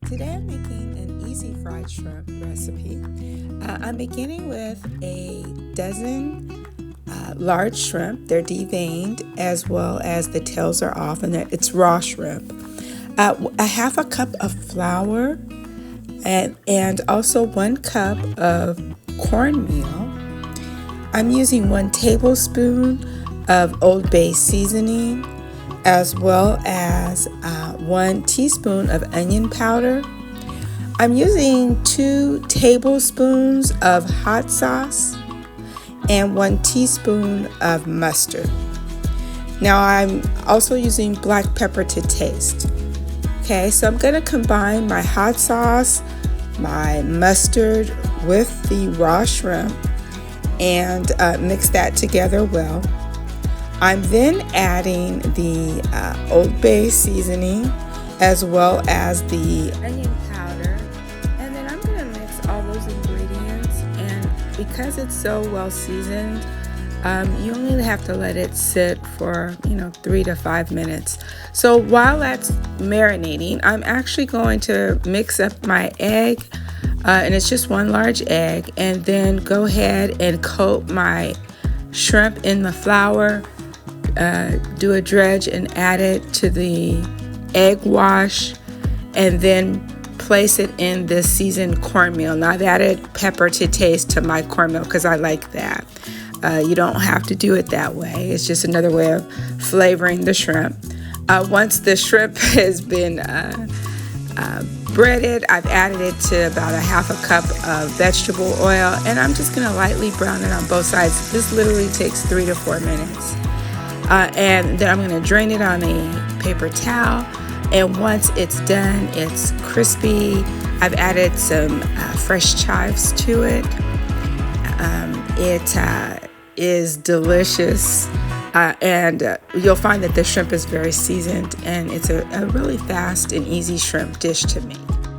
Today I'm making an easy fried shrimp recipe. I'm beginning with a dozen large shrimp. They're deveined as well as the tails are off, and it's raw shrimp. A half a cup of flour and also 1 cup of cornmeal. I'm using 1 tablespoon of Old Bay seasoning, as well as 1 teaspoon of onion powder. I'm using 2 tablespoons of hot sauce and 1 teaspoon of mustard. Now I'm also using black pepper to taste. Okay, so I'm going to combine my hot sauce, my mustard with the raw shrimp and mix that together well. I'm then adding the Old Bay seasoning as well as the onion powder, and then I'm going to mix all those ingredients. And because it's so well seasoned, you only have to let it sit for 3 to 5 minutes. So while that's marinating, I'm actually going to mix up my egg, and it's just 1 large egg, and then go ahead and coat my shrimp in the flour. Do a dredge and add it to the egg wash, and then place it in the seasoned cornmeal. Now I've added pepper to taste to my cornmeal because I like that. You don't have to do it that way. It's just another way of flavoring the shrimp. Once the shrimp has been breaded, I've added it to about a half a cup of vegetable oil, and I'm just going to lightly brown it on both sides. This literally takes 3 to 4 minutes. And then I'm going to drain it on a paper towel, and once it's done, it's crispy. I've added some fresh chives to it. It is delicious, and you'll find that the shrimp is very seasoned, and it's a really fast and easy shrimp dish to make.